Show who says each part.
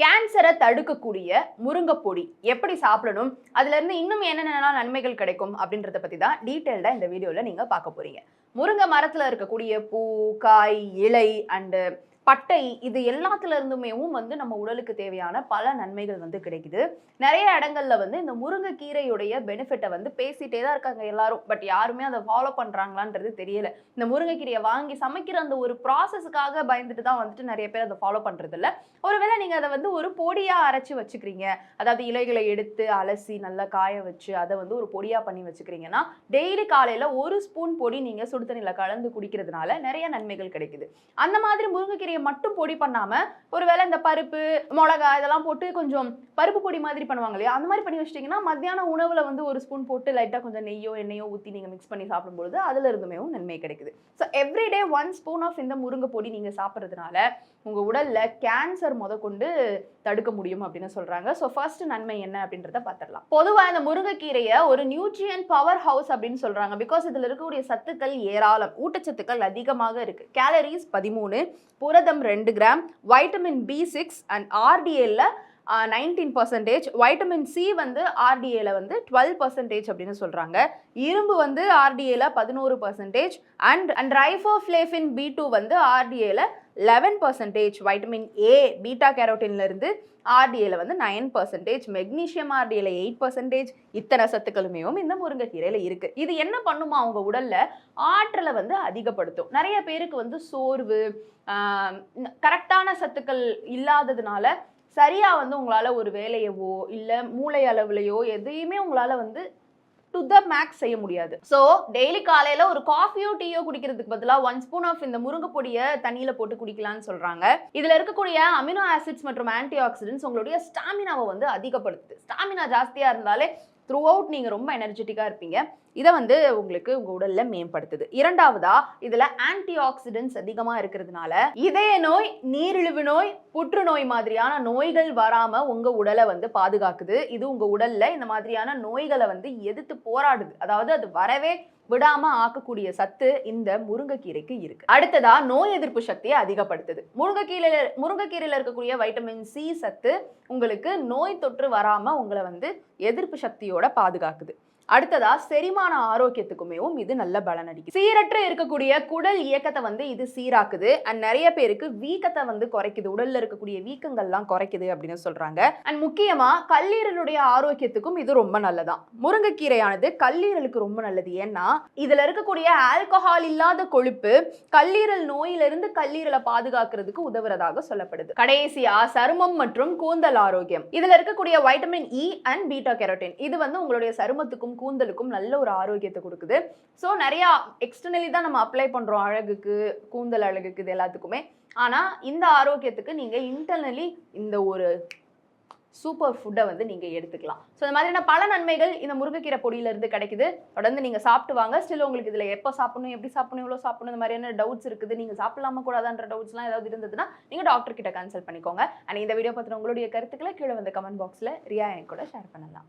Speaker 1: கேன்சரை தடுக்கக்கூடிய முருங்கைப்பொடி எப்படி சாப்பிடணும், அதுல இருந்து இன்னும் என்னென்னலாம் நன்மைகள் கிடைக்கும் அப்படின்றத பத்தி தான் டீடைல்டா இந்த வீடியோல நீங்க பார்க்க போறீங்க. முருங்கை மரத்துல இருக்கக்கூடிய பூ, காய், இலை அண்ட் பட்டை இது எல்லாத்துல இருந்துமேவும் நம்ம உடலுக்கு தேவையான பல நன்மைகள் கிடைக்குது. நிறைய இடங்கள்ல இந்த முருங்கைக்கீரையுடைய பெனிஃபிட்டை பேசிட்டே தான் இருக்காங்க எல்லாரும். பட் யாருமே அதை ஃபாலோ பண்றாங்களான்றது தெரியல. இந்த முருங்கைக்கீரையை வாங்கி சமைக்கிற அந்த ஒரு ப்ராசஸ்க்காக பயந்துட்டு தான் நிறைய பேர் அதை ஃபாலோ பண்றது இல்ல. ஒருவேளை நீங்க அதை ஒரு பொடியா அரைச்சு வச்சுக்கிறீங்க, அதாவது இலைகளை எடுத்து அலசி நல்லா காய வச்சு அதை ஒரு பொடியா பண்ணி வச்சுக்கிறீங்கன்னா டெய்லி காலையில ஒரு ஸ்பூன் பொடி நீங்க சுடு தண்ணியில கலந்து குடிக்கிறதுனால நிறைய நன்மைகள் கிடைக்குது. அந்த மாதிரி முருங்கைக்கீரை மட்டும் பொடி பண்ணாம ஒருவேளை இந்த பருப்பு, மிளகாய் இதெல்லாம் போட்டு கொஞ்சம் பருப்பு பொடி மாதிரி பண்ணுவாங்க இல்லையா, அந்த மாதிரி பண்ணி வச்சிட்டீங்கன்னா மத்தியான உணவுல ஒரு ஸ்பூன் போட்டு லைட்டா கொஞ்சம் நெய்யோ எண்ணெயோ ஊற்றி நீங்க மிக்ஸ் பண்ணி சாப்பிடும்போது அதுல இருந்துமே நன்மை கிடைக்குது. ஸோ எவ்ரிடே 1 ஸ்பூன் ஆஃப் இந்த முருங்கை பொடி நீங்க சாப்பிட்றதுனால உங்க உடல்ல கேன்சர் முதற்கொண்டு தடுக்க முடியும் அப்படின்னு சொல்றாங்க. ஸோ ஃபர்ஸ்ட் நன்மை என்ன அப்படின்றத பார்த்துடலாம். பொதுவாக இந்த முருங்கைக்கீரையை ஒரு நியூட்ரியன் பவர் ஹவுஸ் அப்படின்னு சொல்றாங்க. பிகாஸ் இதுல இருக்கக்கூடிய சத்துக்கள் ஏராளம், ஊட்டச்சத்துக்கள் அதிகமாக இருக்கு. கேலரிஸ் 13, புரதம் 2 gram, vitamin B6 and RDA 19%, vitamin C RDA 12% அப்படின்னு சொல்றாங்க. இரும்பு RDA 11% and riboflavin B2 RDA 11%, vitamin A beta கேரோட்டின்ல இருந்து RDA 9%, மெக்னீசியம் RDA 8%. இத்தனை சத்துக்களுமே இந்த முருங்கைக்கீரையில இருக்கு. இது என்ன பண்ணுமா உங்க உடல்ல ஆற்றலை அதிகப்படுத்தும். நிறைய பேருக்கு சோர்வு, கரெக்டான சத்துக்கள் இல்லாததுனால சரியா உங்களால ஒரு வேலையவோ இல்ல மூளை அளவுலையோ எதையுமே உங்களால டு த மேக்ஸ் செய்ய முடியாது. ஸோ டெய்லி காலையில ஒரு காஃபியோ டீயோ குடிக்கிறதுக்கு பதிலாக 1 ஸ்பூன் ஆஃப் இந்த முருங்கை பொடியை தண்ணியில போட்டு குடிக்கலாம்னு சொல்றாங்க. இதுல இருக்கக்கூடிய அமினோ ஆசிட்ஸ் மற்றும் ஆன்டி ஆக்சிடென்ட்ஸ் உங்களுடைய ஸ்டாமினாவை அதிகப்படுத்துது. ஸ்டாமினா ஜாஸ்தியா இருந்தாலே த்ரூ அவுட் நீங்க ரொம்ப எனர்ஜெட்டிக்கா இருப்பீங்க. இதை உங்களுக்கு உங்க உடல்ல மேம்படுத்துது. இரண்டாவதா இதுல ஆன்டி ஆக்சிடென்ட்ஸ் அதிகமா இருக்கிறதுனால இதய நோய், நீரிழிவு நோய், புற்றுநோய் மாதிரியான நோய்கள் வராம உங்க உடலை பாதுகாக்குது. இது உங்க உடல்ல இந்த மாதிரியான நோய்களை எதிர்த்து போராடுது. அதாவது அது வரவே விடாம ஆக்கக்கூடிய சத்து இந்த முருங்கைக்கீரைக்கு இருக்கு. அடுத்ததா நோய் எதிர்ப்பு சக்தியை அதிகப்படுத்துது. முருங்கைக்கீரையில இருக்கக்கூடிய வைட்டமின் சி சத்து உங்களுக்கு நோய் தொற்று வராம உங்களை எதிர்ப்பு சக்தியோட பாதுகாக்குது. அடுத்ததா செரிமான ஆரோக்கியத்துக்குமே இது நல்ல பலன் அளிக்குது. சீரற்று இருக்கக்கூடிய குடல் இயக்கத்தை இது சீராக்குது. அண்ட் நிறைய பேருக்கு வீக்கத்தை குறைக்குது. உடல்ல இருக்கக்கூடிய வீக்கங்கள்லாம் குறைக்குது அப்படின்னு சொல்றாங்க. அண்ட் முக்கியமா கல்லீரலுடைய ஆரோக்கியத்துக்கும் இது ரொம்ப நல்லதான். முருங்கைக்கீரையானது கல்லீரலுக்கு ரொம்ப நல்லது. ஏன்னா இதுல இருக்கக்கூடிய ஆல்கஹால் இல்லாத கொழுப்பு கல்லீரல் நோயிலிருந்து கல்லீரலை பாதுகாக்கிறதுக்கு உதவுறதாக சொல்லப்படுது. கடைசியா சருமம் மற்றும் கூந்தல் ஆரோக்கியம். இதுல இருக்கக்கூடிய vitamin E and beta carotene இது உங்களுடைய சருமத்துக்கும் கூந்தலுக்கும் நல்ல ஒரு ஆரோக்கியத்தை கொடுக்குது. ஸோ நிறைய எக்ஸ்டர்னலி தான் நம்ம அப்ளை பண்றோம் அழகுக்கு, கூந்தல் அழகுக்கு, இது எல்லாத்துக்குமே. ஆனா இந்த ஆரோக்கியத்துக்கு நீங்க இன்டர்னலி இந்த ஒரு சூப்பர் ஃபுட்டை நீங்க எடுத்துக்கலாம். ஸோ இந்த மாதிரியான பல நன்மைகள் இந்த முருங்கைக்கீரை பொடியில இருந்து கிடைக்குது. தொடர்ந்து நீங்க சாப்பிட்டு வாங்க. ஸ்டில் உங்களுக்கு இதுல எப்போ சாப்பிடணும், எப்படி சாப்பிடணும், எவ்வளோ சாப்பிடணும், இந்த மாதிரியான டவுட்ஸ் இருக்குது, நீங்க சாப்பிடலாமா கூடாதான்ற டவுட்ஸ்லாம் ஏதாவது இருந்ததுன்னா நீங்க டாக்டர் கிட்ட கன்சல்ட் பண்ணிக்கோங்க. அண்ட் இந்த வீடியோ பத்தின உங்களுடைய கருத்துக்களை கீழே கமெண்ட் பாக்ஸ்ல ரியா என் கூட ஷேர் பண்ணலாம்.